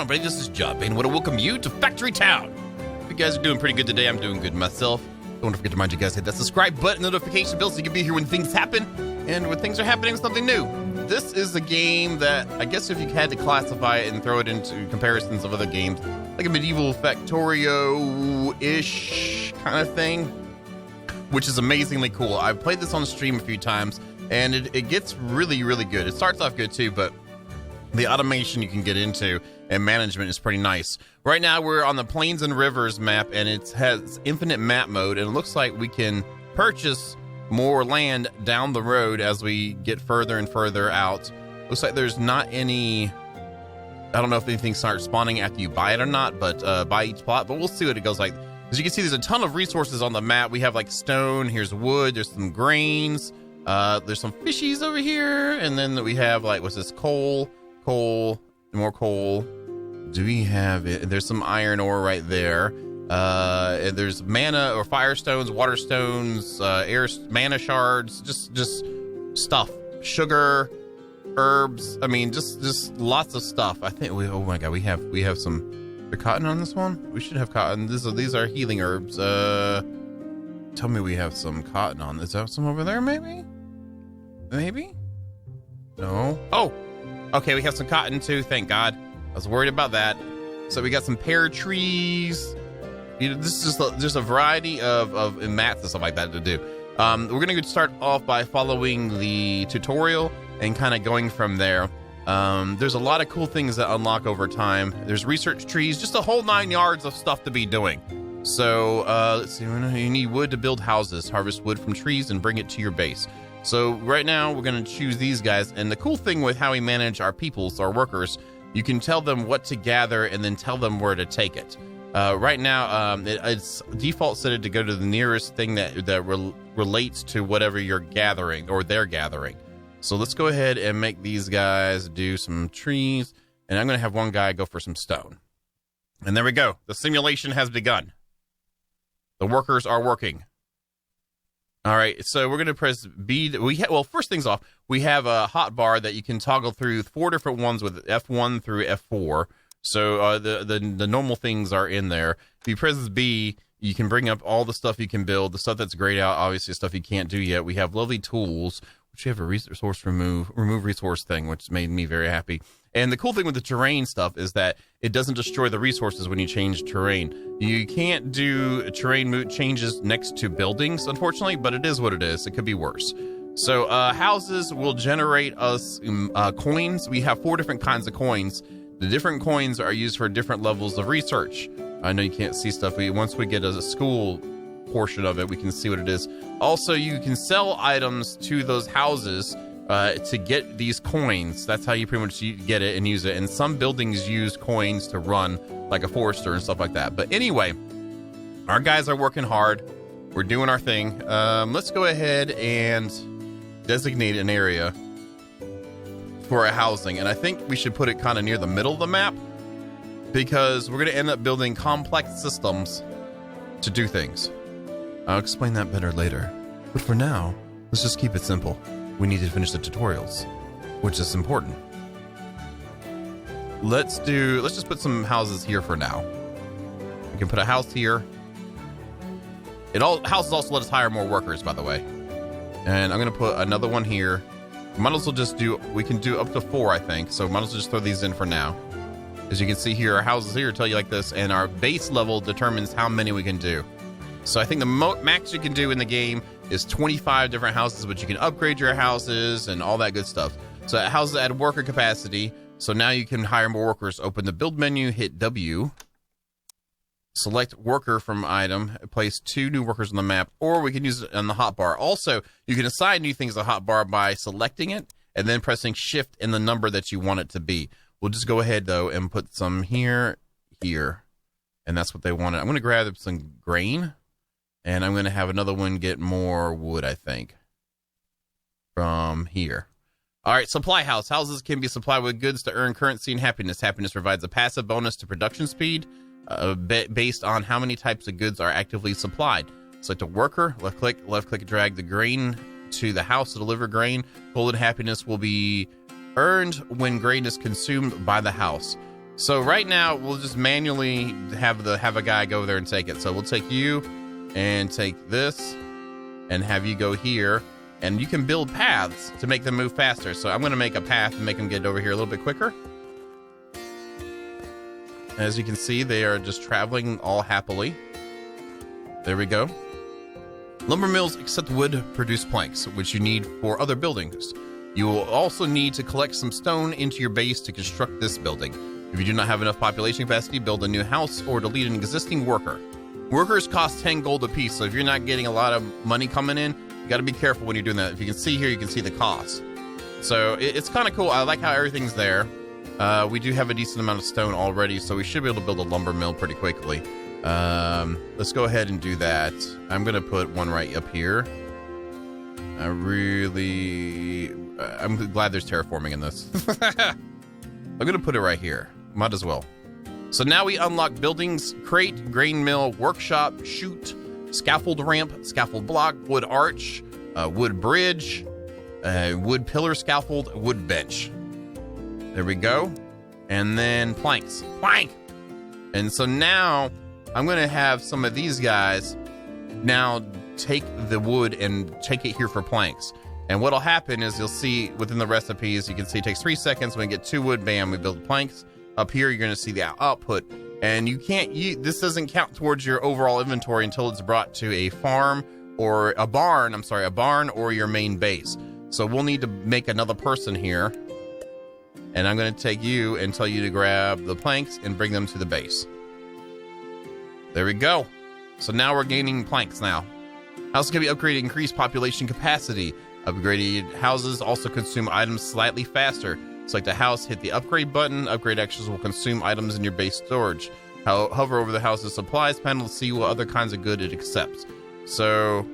everybody, this is Job, and I want to welcome you to Factory Town. If you guys are doing pretty good today, I'm doing good myself. Don't forget to remind you guys, hit that subscribe button, notification bell, so you can be here when things happen, and when things are happening, something new. This is a game that, I guess if you had to classify it and throw it into comparisons of other games, like a medieval Factorio-ish kind of thing, which is amazingly cool. I've played this on stream a few times, and it gets really, really good. It starts off good too, but the automation you can get into and management is pretty nice. Right now we're on the Plains and Rivers map, and it has infinite map mode, and it looks like we can purchase more land down the road as we get further and further out. Looks like there's not any, I don't know if anything starts spawning after you buy it or not, but buy each plot, but we'll see what it goes like. As you can see, there's a ton of resources on the map. We have like stone, here's wood, there's some grains, there's some fishies over here, and then we have like, what's this, coal, more coal. Do we have it? There's some iron ore right there. And there's mana or fire stones, water stones, mana shards, just stuff, sugar, herbs. I mean, just lots of stuff. I think oh my god, we have some cotton on this one. We should have cotton. These are healing herbs. Tell me we have some cotton on. Is that some over there? Maybe. No. Oh. Okay, we have some cotton too, thank God. I was worried about that. So we got some pear trees. You know, this is just a variety of mats and stuff like that to do. We're gonna start off by following the tutorial and kind of going from there. There's a lot of cool things that unlock over time. There's research trees, just a whole 9 yards of stuff to be doing. So let's see, you need wood to build houses. Harvest wood from trees and bring it to your base. So right now we're going to choose these guys, and the cool thing with how we manage our peoples, our workers, you can tell them what to gather and then tell them where to take it. Right now it's default set to go to the nearest thing that relates to whatever you're gathering or they're gathering. So let's go ahead and make these guys do some trees, and I'm going to have one guy go for some stone. And there we go. The simulation has begun. The workers are working. All right, so we're going to press B. Well, first things off, we have a hot bar that you can toggle through 4 different ones with F1 through F4. So the normal things are in there. If you press B, you can bring up all the stuff you can build, the stuff that's grayed out, obviously stuff you can't do yet. We have lovely tools, which you have a resource remove resource thing, which made me very happy. And the cool thing with the terrain stuff is that it doesn't destroy the resources when you change terrain. You can't do terrain changes next to buildings, unfortunately, but it is what it is. It could be worse. So houses will generate us coins. We have 4 different kinds of coins. The different coins are used for different levels of research. I know you can't see stuff. Once we get a school portion of it, we can see what it is. Also, you can sell items to those houses to get these coins. That's how you pretty much get it and use it. And some buildings use coins to run, like a forester and stuff like that. But anyway, our guys are working hard. We're doing our thing. Let's go ahead and designate an area for a housing. And I think we should put it kind of near the middle of the map, because we're going to end up building complex systems to do things. I'll explain that better later. But for now, let's just keep it simple. We need to finish the tutorials, which is important. Let's just put some houses here for now. We can put a house here. Houses also let us hire more workers, by the way. And I'm gonna put another one here. Might as well we can do up to 4, I think. So might as well just throw these in for now. As you can see here, our houses here tell you like this, and our base level determines how many we can do. So I think the max you can do in the game is 25 different houses, but you can upgrade your houses and all that good stuff. So houses add worker capacity. So now you can hire more workers. Open the build menu, hit W, select worker from item, place 2 new workers on the map, or we can use it on the hotbar. Also, you can assign new things to the hotbar by selecting it and then pressing shift in the number that you want it to be. We'll just go ahead though and put some here, and that's what they wanted. I'm going to grab some grain. And I'm going to have another one get more wood, I think, from here. All right, supply house. Houses can be supplied with goods to earn currency and happiness. Happiness provides a passive bonus to production speed based on how many types of goods are actively supplied. Select a worker, left click, drag the grain to the house to deliver grain. Golden happiness will be earned when grain is consumed by the house. So right now we'll just manually have a guy go there and take it. So we'll take you and take this and have you go here, and you can build paths to make them move faster. So I'm going to make a path and make them get over here a little bit quicker. As you can see, they are just traveling all happily. There we go. Lumber mills accept wood produce planks, which you need for other buildings. You will also need to collect some stone into your base to construct this building. If you do not have enough population capacity, build a new house or delete an existing worker. Workers cost 10 gold apiece, so if you're not getting a lot of money coming in, you got to be careful when you're doing that. If you can see here, you can see the cost. So it's kind of cool. I like how everything's there. We do have a decent amount of stone already, so we should be able to build a lumber mill pretty quickly. Let's go ahead and do that. I'm going to put one right up here. I'm glad there's terraforming in this. I'm going to put it right here. Might as well. So now we unlock buildings, crate, grain mill, workshop, chute, scaffold ramp, scaffold block, wood arch, wood bridge, wood pillar scaffold, wood bench. There we go. And then planks. Plank! And so now I'm going to have some of these guys now take the wood and take it here for planks. And what'll happen is you'll see within the recipes, you can see it takes 3 seconds. When we get 2 wood, bam, we build planks. Up here, you're going to see the output. And you can't this doesn't count towards your overall inventory until it's brought to a farm or a barn or your main base. So we'll need to make another person here. And I'm going to take you and tell you to grab the planks and bring them to the base. There we go. So now we're gaining planks now. Houses can be upgraded to increase population capacity. Upgraded houses also consume items slightly faster. Select the house, hit the upgrade button. Upgrade extras will consume items in your base storage. Hover over the house's supplies panel to see what other kinds of good it accepts. So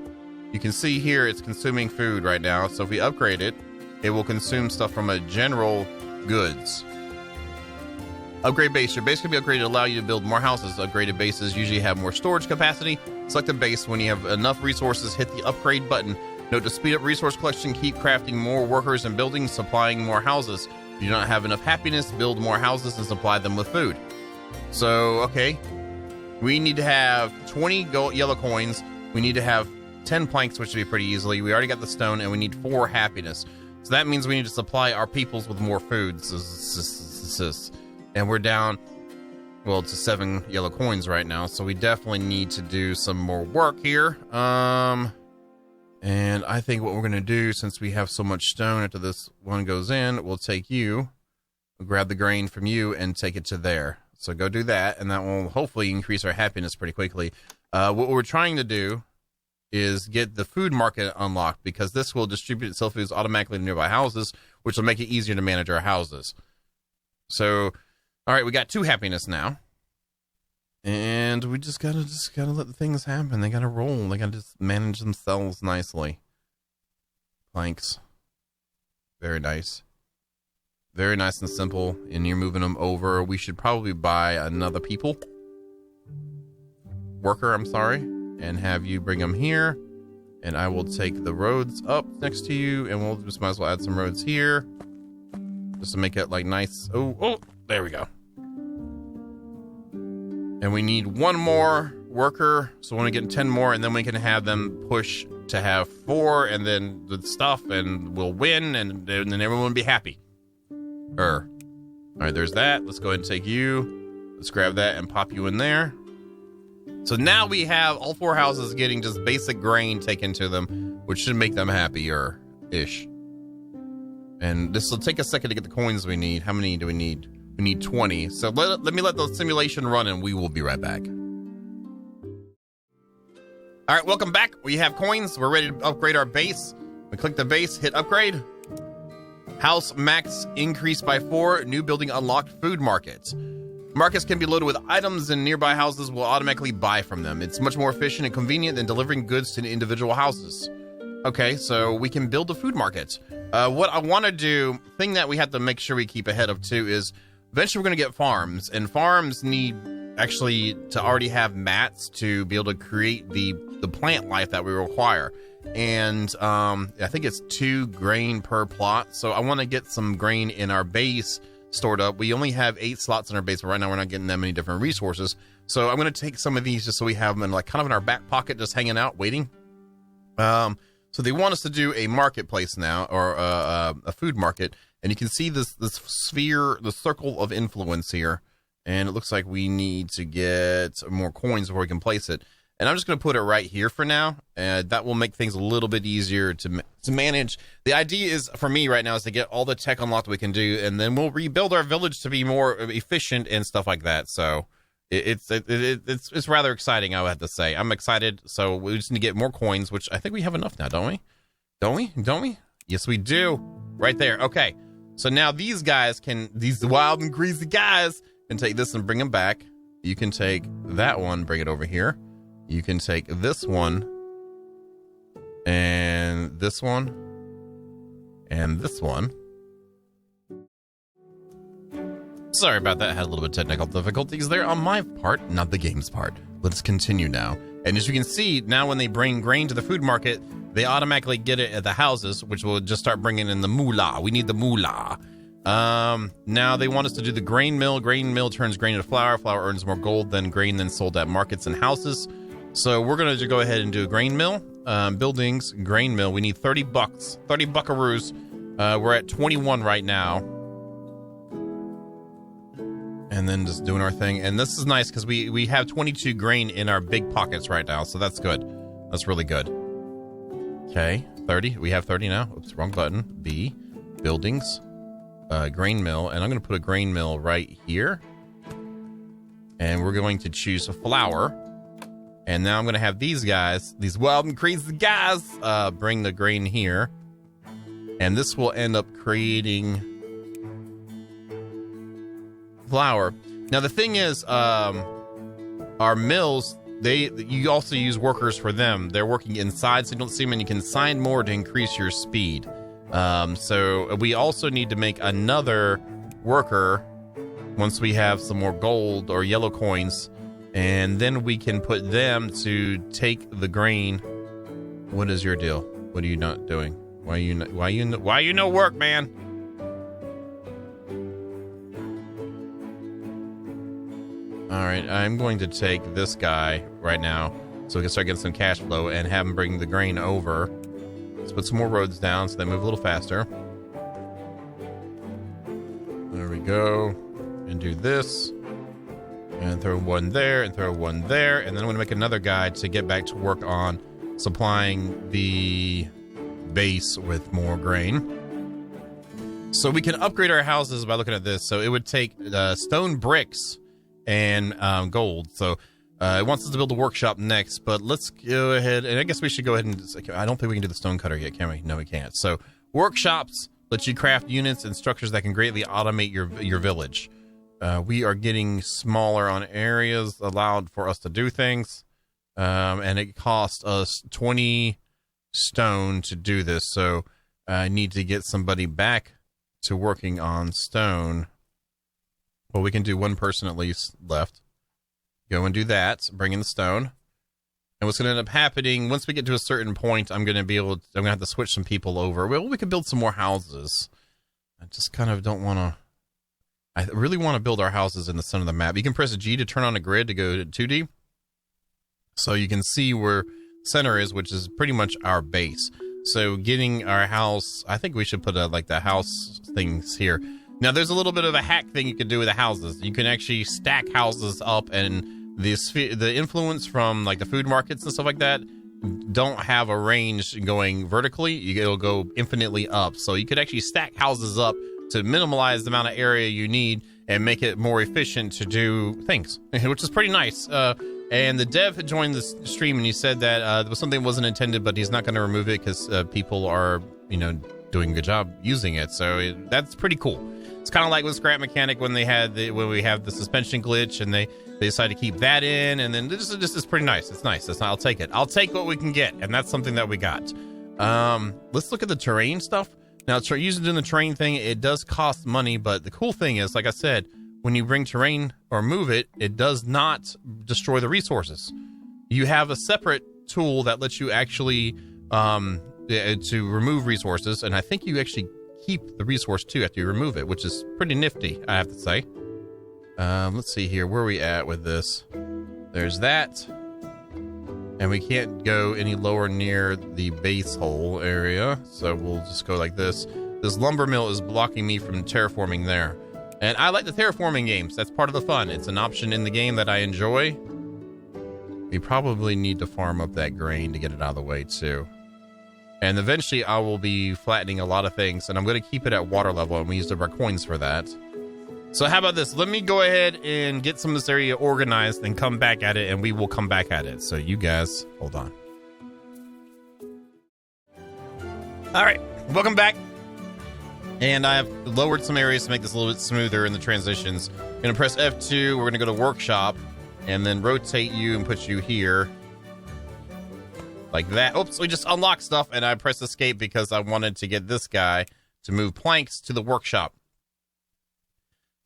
you can see here it's consuming food right now. So if we upgrade it, it will consume stuff from a general goods. Upgrade base. Your base can be upgraded to allow you to build more houses. Upgraded bases usually have more storage capacity. Select the base. When you have enough resources, hit the upgrade button. Note to speed up resource collection, keep crafting more workers and buildings, supplying more houses. If you do not have enough happiness, build more houses and supply them with food. So, okay. We need to have 20 yellow coins. We need to have 10 planks, which would be pretty easily. We already got the stone, and we need 4 happiness. So that means we need to supply our peoples with more food. And we're down, well, to 7 yellow coins right now. So we definitely need to do some more work here. And I think what we're going to do, since we have so much stone after this one goes in, we'll take you, we'll grab the grain from you and take it to there. So go do that, and that will hopefully increase our happiness pretty quickly. What we're trying to do is get the food market unlocked, because this will distribute itself foods automatically to nearby houses, which will make it easier to manage our houses. So, all right, we got 2 happiness now. And we just gotta let the things happen. They gotta roll. They gotta just manage themselves nicely. Planks. Very nice. Very nice and simple. And you're moving them over. We should probably buy another worker, I'm sorry. And have you bring them here. And I will take the roads up next to you. And we'll just might as well add some roads here. Just to make it like nice. Oh, there we go. And we need 1 more worker. So when we get 10 more, and then we can have them push to have 4, and then the stuff, and we'll win, and then everyone will be happy. All right, there's that. Let's go ahead and take you. Let's grab that and pop you in there. So now we have all 4 houses getting just basic grain taken to them, which should make them happier-ish. And this will take a second to get the coins we need. How many do we need? We need 20. So let me let the simulation run, and we will be right back. All right, welcome back. We have coins. We're ready to upgrade our base. We click the base, hit upgrade. House max increased by 4. New building unlocked. Food markets. Markets can be loaded with items, and nearby houses will automatically buy from them. It's much more efficient and convenient than delivering goods to individual houses. Okay, so we can build a food market. What I want to do, thing that we have to make sure we keep ahead of too, is eventually we're going to get farms, and farms need actually to already have mats to be able to create the plant life that we require. And I think it's 2 grain per plot. So I want to get some grain in our base stored up. We only have 8 slots in our base, but right now we're not getting that many different resources. So I'm going to take some of these just so we have them in like kind of in our back pocket, just hanging out, waiting. So they want us to do a marketplace now, or a food market. And you can see this sphere, the circle of influence here. And it looks like we need to get more coins before we can place it. And I'm just going to put it right here for now. And that will make things a little bit easier to manage. The idea is, for me right now, is to get all the tech unlocked we can do. And then we'll rebuild our village to be more efficient and stuff like that. So it's rather exciting, I would have to say. I'm excited. So we just need to get more coins, which I think we have enough now, don't we? Don't we? Yes, we do. Right there. Okay. So now these wild and greasy guys can take this and bring them back. You can take that one, bring it over here. You can take this one, and this one, and this one. Sorry about that. I had a little bit of technical difficulties there on my part, not the game's part. Let's continue now. And as you can see, now when they bring grain to the food market, they automatically get it at the houses, which will just start bringing in the moolah. We need the moolah. Now they want us to do the grain mill. Grain mill turns grain into flour. Flour earns more gold than grain then sold at markets and houses. So we're going to go ahead and do a grain mill. Buildings, grain mill. We need 30 bucks, 30 buckaroos. We're at 21 right now. And then just doing our thing. And this is nice because we have 22 grain in our big pockets right now. So that's good. That's really good. Okay, 30. We have 30 now. Oops, wrong button. B, buildings, grain mill. And I'm going to put a grain mill right here. And we're going to choose a flour. And now I'm going to have these guys, these wild and crazy guys, bring the grain here. And this will end up creating flour. Now, the thing is, our mills, you also use workers for them. They're working inside, so you don't see them, and you can sign more to increase your speed. So we also need to make another worker once we have some more gold or yellow coins. And then we can put them to take the grain. What is your deal? What are you not doing? Why you no work, man? All right, I'm going to take this guy right now so we can start getting some cash flow and have him bring the grain over. Let's put some more roads down so they move a little faster. There we go. And do this. And throw one there, and throw one there. And then I'm going to make another guy to get back to work on supplying the base with more grain. So we can upgrade our houses by looking at this. So it would take stone bricks and gold. So it wants us to build a workshop next. But let's go ahead. And I guess we should go ahead and... I don't think we can do the stone cutter yet, can we? No, we can't. So workshops let you craft units and structures that can greatly automate your village. We are getting smaller on areas allowed for us to do things. And it cost us 20 stone to do this. So I need to get somebody back to working on stone. Well, we can do one person at least left. Go and do that. Bring in the stone. And what's going to end up happening, once we get to a certain point, I'm going to have to switch some people over. Well, we can build some more houses. I just kind of don't want to... I really want to build our houses in the center of the map. You can press G to turn on a grid to go to 2D. So you can see where center is, which is pretty much our base. So getting our house, I think we should put like the house things here. Now there's a little bit of a hack thing you can do with the houses. You can actually stack houses up, and the influence from like the food markets and stuff like that don't have a range going vertically. It'll go infinitely up. So you could actually stack houses up to minimize the amount of area you need and make it more efficient to do things, which is pretty nice. And the dev had joined the stream, and he said that there was something that wasn't intended, but he's not going to remove it because people are, doing a good job using it. So that's pretty cool. It's kind of like with Scrap Mechanic when we have the suspension glitch, and they decided to keep that in, and then this is pretty nice. It's nice. I'll take it. I'll take what we can get, and that's something that we got. Let's look at the terrain stuff. Now, using the terrain thing, it does cost money, but the cool thing is, like I said, when you bring terrain or move it, it does not destroy the resources. You have a separate tool that lets you actually to remove resources, and I think you actually keep the resource too after you remove it, which is pretty nifty, I have to say. Let's see here. Where are we at with this? There's that. And we can't go any lower near the base hole area. So we'll just go like this. This lumber mill is blocking me from terraforming there. And I like the terraforming games. That's part of the fun. It's an option in the game that I enjoy. We probably need to farm up that grain to get it out of the way too. And eventually I will be flattening a lot of things, and I'm going to keep it at water level, and we used our coins for that. So how about this? Let me go ahead and get some of this area organized and come back at it, and we will come back at it. So you guys, hold on. All right, welcome back. And I have lowered some areas to make this a little bit smoother in the transitions. I'm going to press F2. We're going to go to workshop and then rotate you and put you here. Like that. Oops, we just unlocked stuff, and I pressed escape because I wanted to get this guy to move planks to the workshop.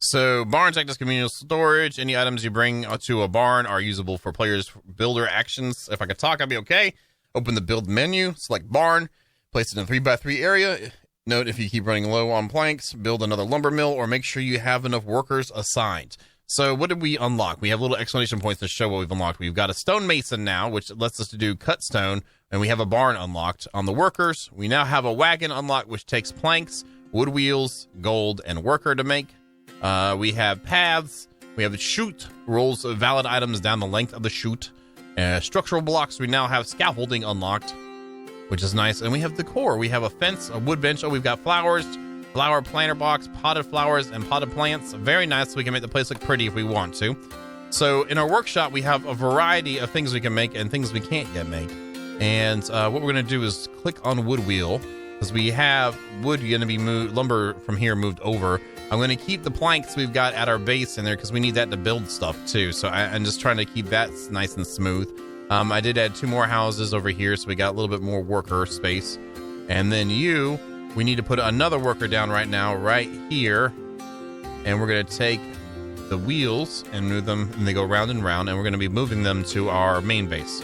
So barns act as communal storage. Any items you bring to a barn are usable for players' builder actions. If I could talk, I'd be okay. Open the build menu, select barn, place it in a 3x3 area. Note if you keep running low on planks, build another lumber mill, or make sure you have enough workers assigned. So what did we unlock? We have little exclamation points to show what we've unlocked. We've got a stonemason now, which lets us to do cut stone, and we have a barn unlocked. On the workers, we now have a wagon unlocked, which takes planks, wood wheels, gold, and worker to make. We have paths. We have the chute, rolls of valid items down the length of the chute. Structural blocks, we now have scaffolding unlocked, which is nice. And we have decor. We have a fence, a wood bench. Oh, we've got flowers, flower planter box, potted flowers, and potted plants. Very nice. We can make the place look pretty if we want to. So in our workshop, we have a variety of things we can make and things we can't yet make. And what we're going to do is click on wood wheel, because we have wood going to be moved, lumber from here moved over. I'm going to keep the planks we've got at our base in there because we need that to build stuff too. So I'm just trying to keep that nice and smooth. I did add 2 more houses over here, so we got a little bit more worker space. And then we need to put another worker down right now, right here. And we're going to take the wheels and move them, and they go round and round, and we're going to be moving them to our main base.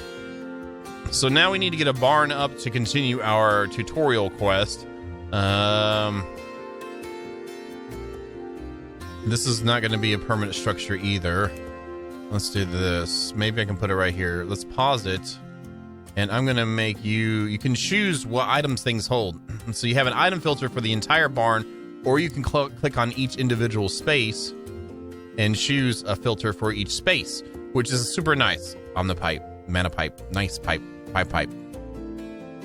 So now we need to get a barn up to continue our tutorial quest. This is not going to be a permanent structure either. Let's do this. Maybe I can put it right here. Let's pause it. And I'm going to make you can choose what items things hold. So you have an item filter for the entire barn, or you can click on each individual space and choose a filter for each space, which is super nice. Omnipipe, mana pipe, nice pipe.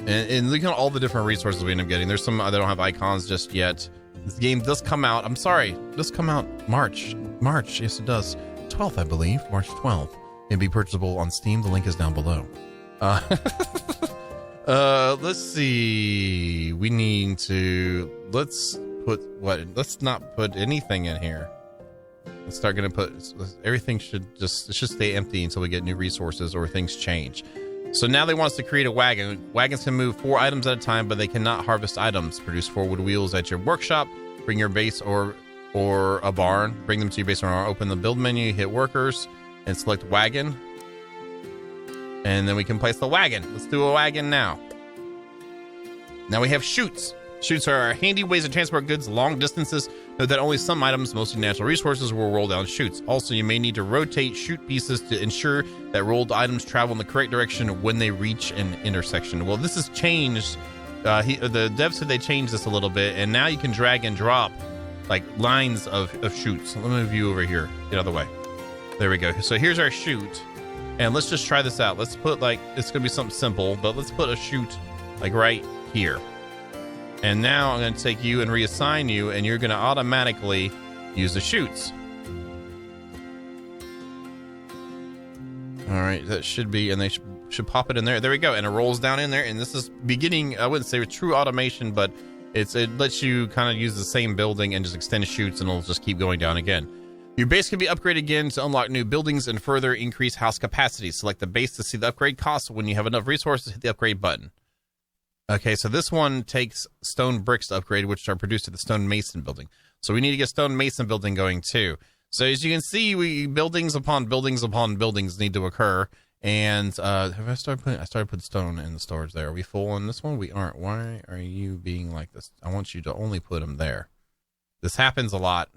And look at all the different resources we end up getting. There's some that don't have icons just yet. This game does come out. I'm sorry. Does come out March. Yes, it does. 12th, I believe. March 12th. It'd be purchasable on Steam. The link is down below. Let's see. We need to. Let's not put anything in here. Let's start going to put. Everything should stay empty until we get new resources or things change. So now they want us to create a wagon. Wagons can move 4 items at a time, but they cannot harvest items. Produce 4 wood wheels at your workshop. Bring your base or a barn. Bring them to your base or open the build menu, hit workers, and select wagon. And then we can place the wagon. Let's do a wagon now. Now we have chutes. Chutes are handy ways to transport goods long distances. Note that only some items, mostly natural resources, will roll down chutes. Also, you may need to rotate chute pieces to ensure that rolled items travel in the correct direction when they reach an intersection. Well, this has changed. The devs said they changed this a little bit, and now you can drag and drop like lines of chutes. Let me move you over here. Get out of the way. There we go. So here's our chute, and let's just try this out. Let's put it's gonna be something simple, but let's put a chute like right here. And now I'm going to take you and reassign you, and you're going to automatically use the chutes. All right, that should be, and they should pop it in there. There we go, and it rolls down in there. And this is beginning, I wouldn't say true automation, but it lets you kind of use the same building and just extend chutes, and it'll just keep going down again. Your base can be upgraded again to unlock new buildings and further increase house capacity. Select the base to see the upgrade cost. When you have enough resources, hit the upgrade button. Okay, so this one takes stone bricks to upgrade, which are produced at the stone mason building. So we need to get stone mason building going too. So as you can see, buildings upon buildings upon buildings need to occur. And have I started putting stone in the storage there. Are we full on this one? We aren't. Why are you being like this? I want you to only put them there. This happens a lot.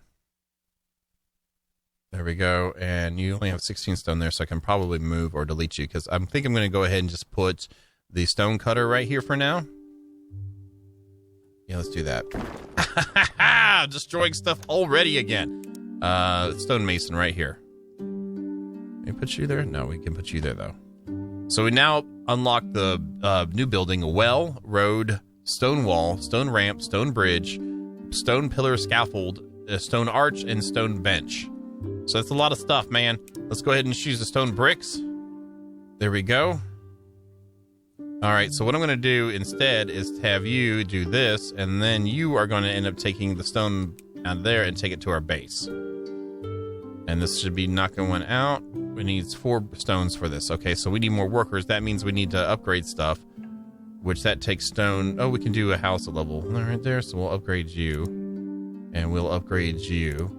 There we go. And you only have 16 stone there, so I can probably move or delete you, because I think I'm going to go ahead and just put the stone cutter right here for now. Yeah, let's do that. Destroying stuff already again. Stonemason right here. Can we put you there? No, we can put you there, though. So we now unlock the new building: a well, road, stone wall, stone ramp, stone bridge, stone pillar scaffold, a stone arch, and stone bench. So that's a lot of stuff, man. Let's go ahead and choose the stone bricks. There we go. All right, so what I'm going to do instead is have you do this, and then you are going to end up taking the stone out of there and take it to our base. And this should be knocking one out. We need 4 stones for this. Okay, so we need more workers. That means we need to upgrade stuff, which that takes stone. Oh, we can do a house at level right there. So we'll upgrade you, and we'll upgrade you,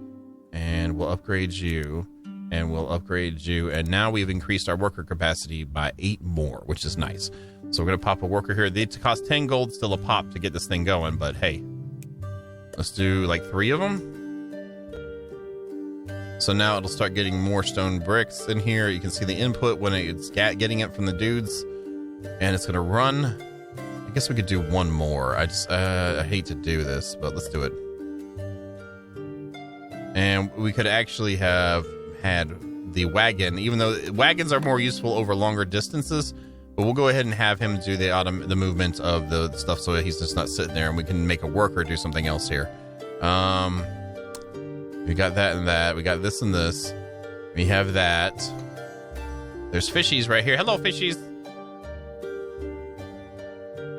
and we'll upgrade you, and we'll upgrade you. And now we've increased our worker capacity by 8 more, which is nice. So we're going to pop a worker here. They cost 10 gold still a pop to get this thing going, but hey, let's do like 3 of them. So now it'll start getting more stone bricks in here. You can see the input when it's getting it from the dudes, and it's going to run. I guess we could do 1 more. I hate to do this, but let's do it. And we could actually have had the wagon, even though wagons are more useful over longer distances, but we'll go ahead and have him do the movement of the stuff so that he's just not sitting there, and we can make a worker do something else here. We got that and that. We got this and this. We have that. There's fishies right here. Hello, fishies.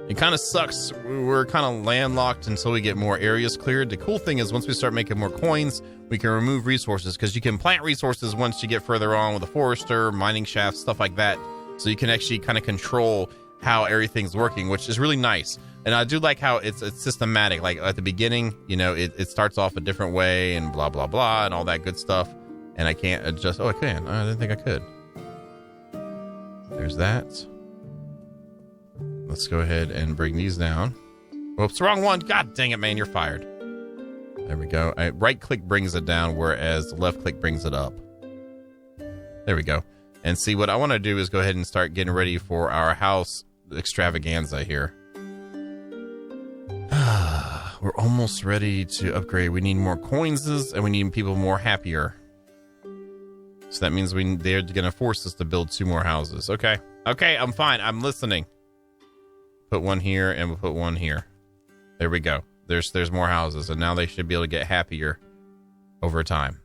It kind of sucks. We're kind of landlocked until we get more areas cleared. The cool thing is once we start making more coins, we can remove resources, because you can plant resources once you get further on with a forester, mining shafts, stuff like that. So you can actually kind of control how everything's working, which is really nice. And I do like how it's systematic. Like at the beginning, you know, it starts off a different way and blah, blah, blah, and all that good stuff. And I can't adjust. Oh, I can. I didn't think I could. There's that. Let's go ahead and bring these down. Whoops, wrong one. God dang it, man. You're fired. There we go. Right click brings it down, whereas left click brings it up. There we go. And see, what I want to do is go ahead and start getting ready for our house extravaganza here. We're almost ready to upgrade. We need more coins, and we need people more happier. So that means they're going to force us to build 2 more houses. Okay. Okay, I'm fine. I'm listening. Put 1 here, and we'll put 1 here. There we go. There's more houses, and now they should be able to get happier over time.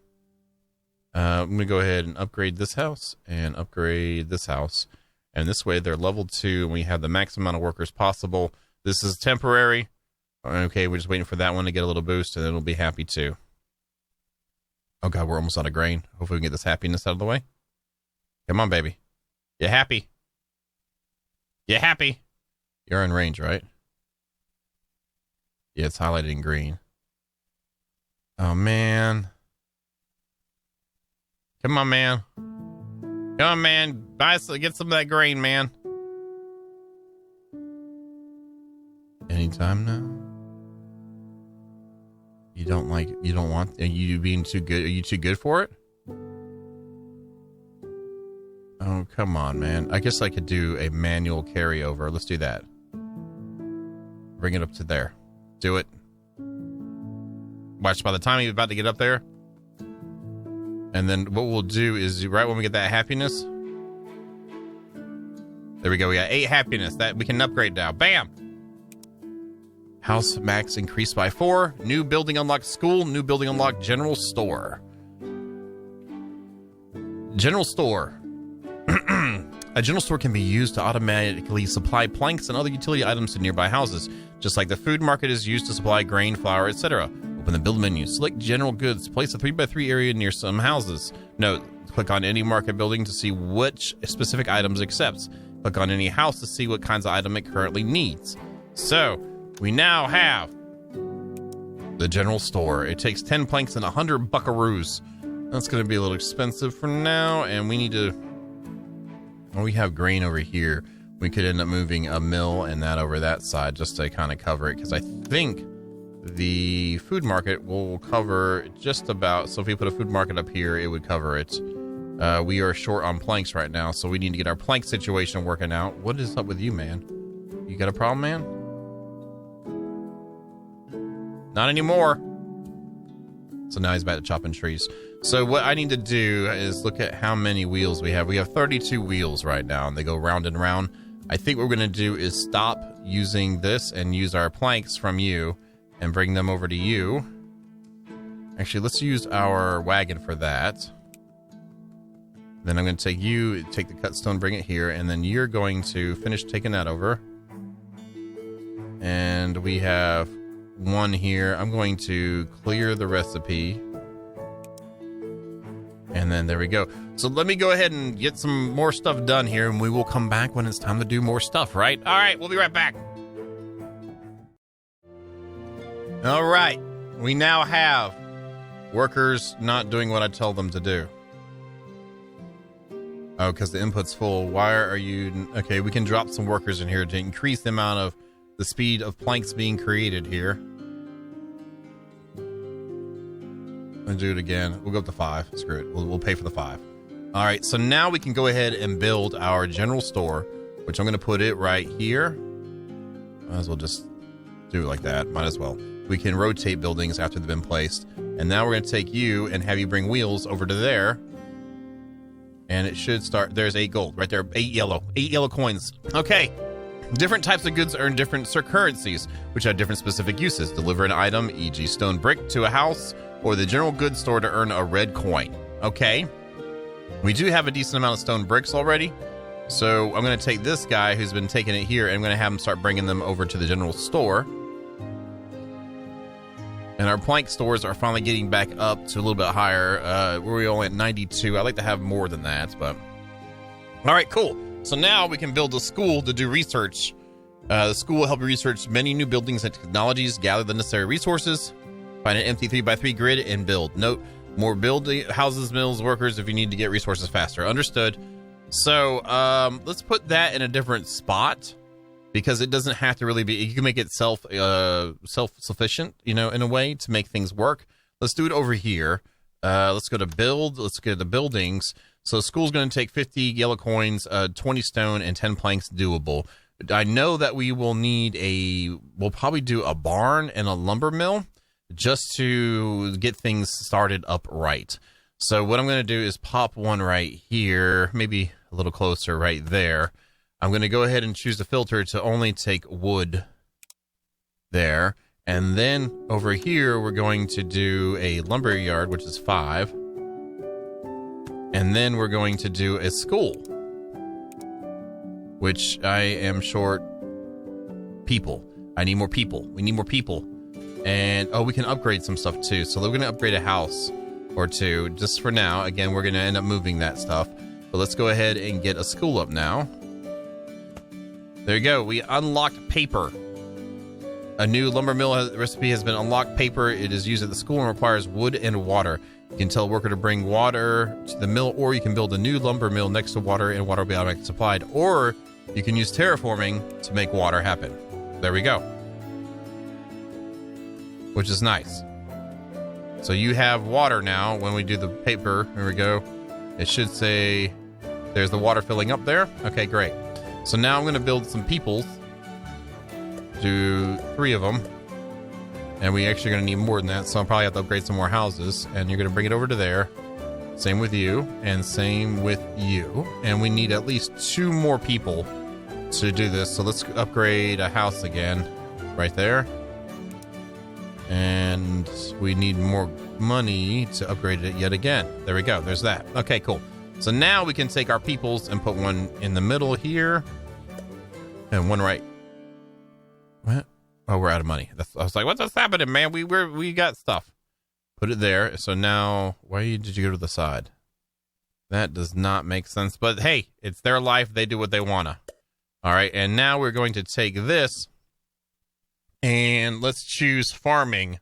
I'm going to go ahead and upgrade this house and upgrade this house. And this way they're level 2 and we have the max amount of workers possible. This is temporary. Okay, we're just waiting for that one to get a little boost, and then we'll be happy too. Oh God, we're almost out of grain. Hopefully we can get this happiness out of the way. Come on, baby. You happy? You happy? You're in range, right? Yeah, it's highlighted in green. Oh, man. Come on, man. Come on, man. Get some of that grain, man. Anytime now? You don't want, are you being too good? Are you too good for it? Oh, come on, man. I guess I could do a manual carryover. Let's do that. Bring it up to there. Do it. Watch, by the time you're about to get up there. And then what we'll do is right when we get that happiness. There we go. We got 8 happiness that we can upgrade now. Bam. House max increased by 4. New building unlocked school. New building unlocked general store. General store. A general store can be used to automatically supply planks and other utility items to nearby houses, just like the food market is used to supply grain, flour, etc. Open the build menu. Select general goods. Place a 3x3 area near some houses. Note, click on any market building to see which specific items it accepts. Click on any house to see what kinds of item it currently needs. So, we now have the general store. It takes 10 planks and 100 buckaroos. That's going to be a little expensive for now, and we need to... we have grain over here. We could end up moving a mill and that over that side just to kind of cover it, because I think the food market will cover just about. So if we put a food market up here, it would cover it. We are short on planks right now, so we need to get our plank situation working out. What is up with you, man? You got a problem, man? Not anymore. So now he's back to chopping trees. So what I need to do is look at how many wheels we have. We have 32 wheels right now, and they go round and round. I think what we're going to do is stop using this and use our planks from you and bring them over to you. Actually, let's use our wagon for that. Then I'm going to take you, take the cut stone, bring it here, and then you're going to finish taking that over. And we have one here. I'm going to clear the recipe. And then there we go. So let me go ahead and get some more stuff done here, and we will come back when it's time to do more stuff, right? All right, we'll be right back. All right, we now have workers not doing what I tell them to do. Oh, because the input's full. Why are you... Okay, we can drop some workers in here to increase the amount of the speed of planks being created here. And do it again. We'll go up to 5. Screw it. We'll pay for the 5. All right, so now we can go ahead and build our general store, which I'm going to put it right here. Might as well just do it like that. Might as well. We can rotate buildings after they've been placed. And now we're going to take you and have you bring wheels over to there. And it should start. There's 8 gold right there. 8 yellow. 8 yellow coins. Okay. Different types of goods earn different currencies, which have different specific uses. Deliver an item, e.g. stone brick, to a house, or the general goods store to earn a red coin. Okay. We do have a decent amount of stone bricks already. So I'm going to take this guy who's been taking it here, and I'm going to have him start bringing them over to the general store. And our plank stores are finally getting back up to a little bit higher. We're only at 92. I'd like to have more than that, but... All right, cool. So now we can build a school to do research. The school will help you research many new buildings and technologies, gather the necessary resources, find an empty 3x3 grid, and build. Note, more building houses, mills, workers if you need to get resources faster. Understood. So let's put that in a different spot, because it doesn't have to really be. You can make it self-sufficient, you know, in a way to make things work. Let's do it over here. Let's go to build. Let's go to buildings. So school's going to take 50 yellow coins, 20 stone, and 10 planks. Doable. I know that we will need we'll probably do a barn and a lumber mill just to get things started up right. So what I'm going to do is pop one right here, maybe a little closer right there. I'm going to go ahead and choose the filter to only take wood there. And then over here, we're going to do a lumber yard, which is 5. And then we're going to do a school, which I am short people. I need more people. We need more people. And, oh, we can upgrade some stuff too. So we're going to upgrade a house or two just for now. Again, we're going to end up moving that stuff. But let's go ahead and get a school up now. There you go. We unlocked paper. A new lumber mill recipe has been unlocked. Paper. It is used at the school and requires wood and water. You can tell a worker to bring water to the mill, or you can build a new lumber mill next to water, and water will be automatically supplied. Or you can use terraforming to make water happen. There we go. Which is nice. So you have water now when we do the paper. Here we go. It should say there's the water filling up there. Okay, great. So now I'm going to build some peoples. Do 3 of them. And we actually going to need more than that, so I'll probably have to upgrade some more houses. And you're going to bring it over to there. Same with you, and same with you. And we need at least 2 more people to do this. So let's upgrade a house again. Right there. And we need more money to upgrade it yet again. There we go. There's that. Okay, cool. So now we can take our peoples and put one in the middle here. And one right. What? Oh, we're out of money. I was like, what's happening, man? We got stuff. Put it there. So now, why did you go to the side? That does not make sense. But hey, it's their life. They do what they wanna. All right, and now we're going to take this and let's choose farming,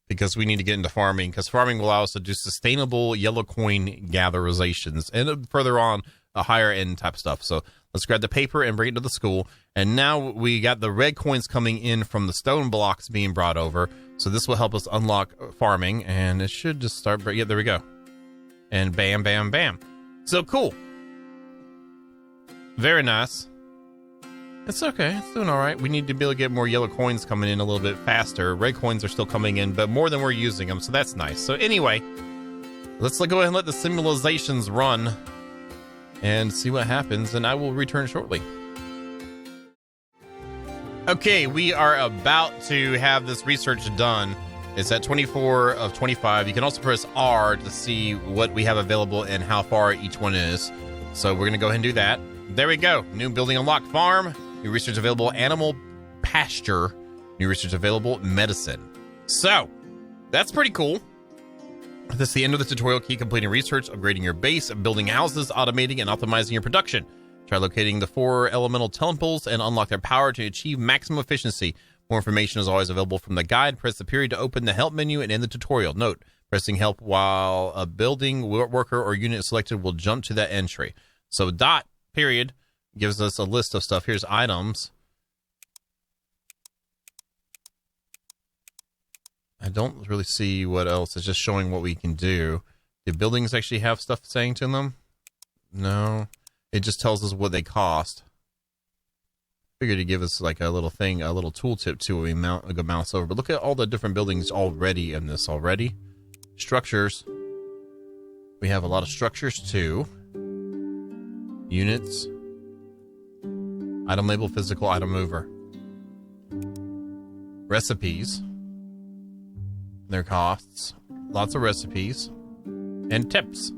because we need to get into farming, because farming will allow us to do sustainable yellow coin gatherizations. And further on, a higher end type stuff. So let's grab the paper and bring it to the school. And now we got the red coins coming in from the stone blocks being brought over. So this will help us unlock farming, and it should just start. Yeah, there we go. And bam, bam, bam. So cool. Very nice. It's okay. It's doing all right. We need to be able to get more yellow coins coming in a little bit faster. Red coins are still coming in, but more than we're using them. So that's nice. So anyway, let's go ahead and let the simulations run and see what happens. And I will return shortly. Okay, we are about to have this research done. It's at 24 of 25. You can also press R to see what we have available and how far each one is. So we're going to go ahead and do that. There we go. New building unlocked farm. New research available animal pasture. New research available medicine. So that's pretty cool. This is the end of the tutorial. Keep completing research, upgrading your base, building houses, automating and optimizing your production. Try locating the 4 elemental temples and unlock their power to achieve maximum efficiency. More information is always available from the guide. Press the period to open the help menu and end the tutorial. Note, pressing help while a building, worker, or unit is selected will jump to that entry. So dot, period, gives us a list of stuff. Here's items. I don't really see what else. It's just showing what we can do. Do buildings actually have stuff saying to them? No. It just tells us what they cost. Figured to give us like a little thing, a little tooltip to we go mouse over. But look at all the different buildings already in this already. Structures. We have a lot of structures too. Units. Item label, physical item mover. Recipes. Their costs. Lots of recipes. And tips.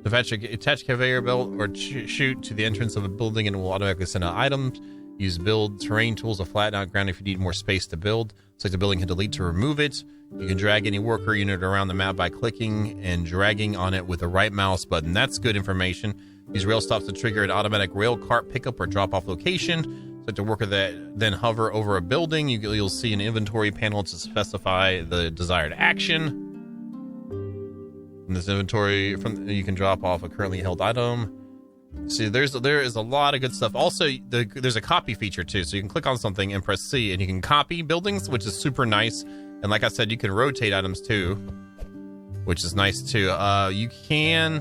Attach conveyor belt or chute to the entrance of a building and it will automatically send out items. Use build terrain tools to flatten out ground if you need more space to build. Select the building, hit delete to remove it. You can drag any worker unit around the map by clicking and dragging on it with the right mouse button. That's good information. Use rail stops to trigger an automatic rail cart pickup or drop off location. Select a worker that then hover over a building. You'll see an inventory panel to specify the desired action. In this inventory, you can drop off a currently held item. See, there is a lot of good stuff. Also, there's a copy feature too, so you can click on something and press C, and you can copy buildings, which is super nice. And like I said, you can rotate items too, which is nice too. You can,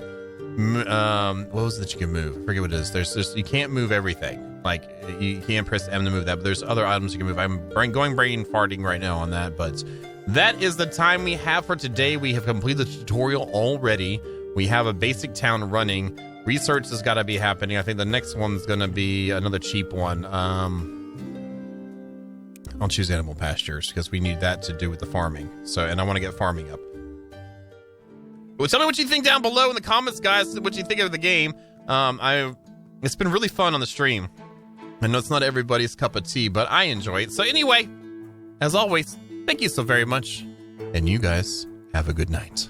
what was it that you can move? I forget what it is. There's you can't move everything. Like you can't press M to move that, but there's other items you can move. I'm going brain farting right now on that, but that is the time we have for today. We have completed the tutorial already. We have a basic town running. Research has got to be happening. I think the next one's going to be another cheap one. I'll choose animal pastures because we need that to do with the farming. So, and I want to get farming up. Well, tell me what you think down below in the comments, guys. What you think of the game. It's been really fun on the stream. I know it's not everybody's cup of tea, but I enjoy it. So anyway, as always, thank you so very much. And you guys have a good night.